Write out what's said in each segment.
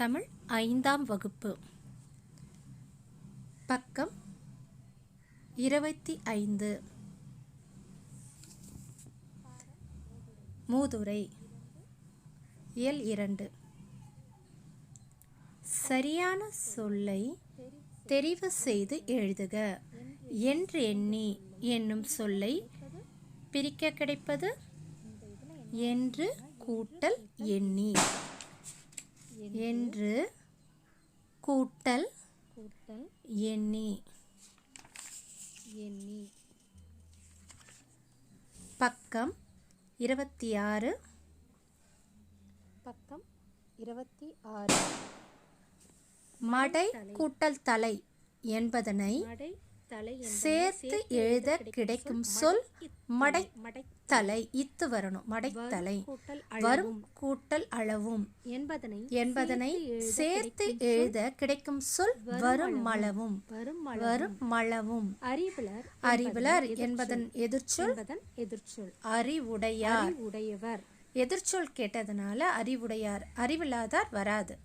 தமிழ் 5ஆம் வகுப்பு பக்கம் 25 மூதுரை இயல் 2 சரியான சொல்லை தெரிவு செய்து எழுதுக என்று எண்ணி என்னும் சொல்லை பிரிக்க கிடைப்பது என்று கூட்டல் எண்ணி என்று கூட்டல் எண்ணி பக்கம் 26 மடை கூட்டல் தலை என்பதனை சேர்த்து எழுத கிடைக்கும் சொல் மடைத்தலை. இத்து வரணும். மடைத்தலை வரும் கூட்டல் அளவும் என்பதனை சேர்த்து எழுத கிடைக்கும் சொல் வரும் மளவும். அறிவிலர் என்பதன் எதிர்ச்சொல் அறிவுடையார். எதிர்ச்சொல் கேட்டதனால அறிவுடையார். அறிவில்லாதார் வராது.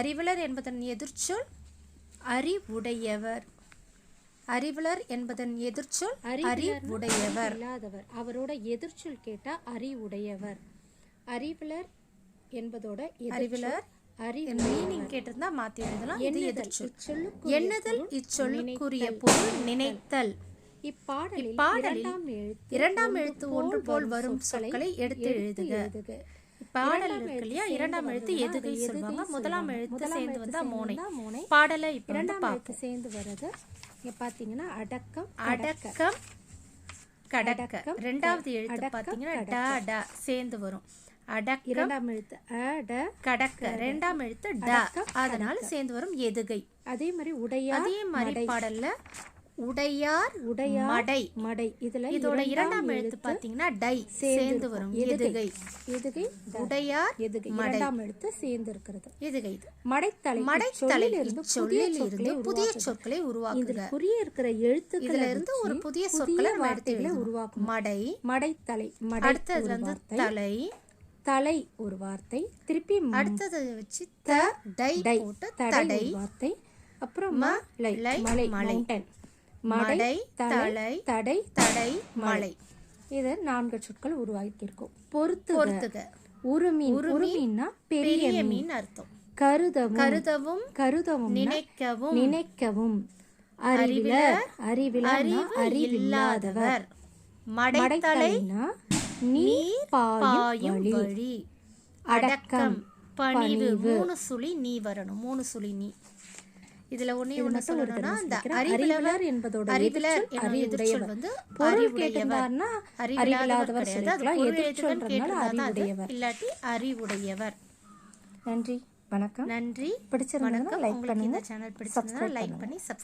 அறிவிலர் என்பதன் எதிர்ச்சொல் அறிவுடையவர். அறிவிலர் என்பதன் எதிர்ச்சொல் அறிவுடையவர். அவரோட எதிர்ச்சொல் கேட்டா அறிவுடையவர். அறிவிலர் என்பதோட அறிவிலர் மீனிங் கேட்டிருந்தா மாத்தி எழுதலாம். இது எதிர்ச்சொல். எண்ணுதல் இச்சொல்லுக்குரிய பொருள் நினைத்தல். இப்பாடலில் இரண்டாம் எழுத்து ஒன்று போல் வரும் சொற்களை எடுத்து எழுதுக. பாடல் இருக்கு இல்லையா, இரண்டாம் எழுத்து எதுகை சொல்லுவாங்க. முதலாம் எழுத்து சேர்ந்து வந்தா மோனை. பாடலை இரண்டாம் சேர்ந்து வர்றது பாத்தீங்கன்னா அடக்கம் கடக்க. இரண்டாவது எழுத்து பாத்தீங்கன்னா ட சேர்ந்து வரும். அடக்கம் இரண்டாம் எழுத்து அட கடக்க. இரண்டாம் எழுத்து ட, அதனால சேர்ந்து வரும் எதுகை. அதே மாதிரி உடையார். அதே மாதிரி பாடல்ல உடையார் மடை. இதோட இரண்டாம் எழுத்து பாத்தீங்கன்னா டை சேர்ந்து வரும். எதுகை உடையார் இரண்டாம் எழுத்து சேர்ந்து இருக்கிறது. எதுகை மடைத்தலை சொல்லிலிருந்து புதிய சொற்களை உருவாக்குக. புரிய இருக்கிற எழுத்துக்களை இருந்து ஒரு புதிய சொற்களை உருவாக்கும். மடைத்தலை. அடுத்தது வந்து தலை ஒரு வார்த்தை. திருப்பி அடுத்தது வச்சு தடை போட்டு தடை வார்த்தை. அப்புறம் மடை தடை மலை. இது 4 சொற்கள் உருவாக்கியிருக்கோம். பொறுத்துக. உருமீன்னா பெரிய மீன் அர்த்தம். கருதவும் நினைக்கவும். அறிவில்லாதவர். மடைத்தலைனா நீர் பாயும் வழி. அடக்கம் பணிவு. 3 சுழி நீ வரணும். 3 சுழி நீ. இதுல ஒண்ணே ஒண்ணு சொல்லணும்னா இந்த அறிவிலர் என்பதோட அறிவிலர் எதிர்ச்சொல் வந்து அறிவுடையவர்னா அறிவில்லாதவர் சொல்லிக்கலாம். எதிர்ச்சொல்றதுனால அறிவுடையவர் இல்லாட்டி அறிவுடையவர். நன்றி, வணக்கம். நன்றி, பிடிச்சிருந்தா லைக் பண்ணுங்க. இந்த சேனல் பிடிச்சிருந்தா லைக் பண்ணி சப்ஸ்கிரைப்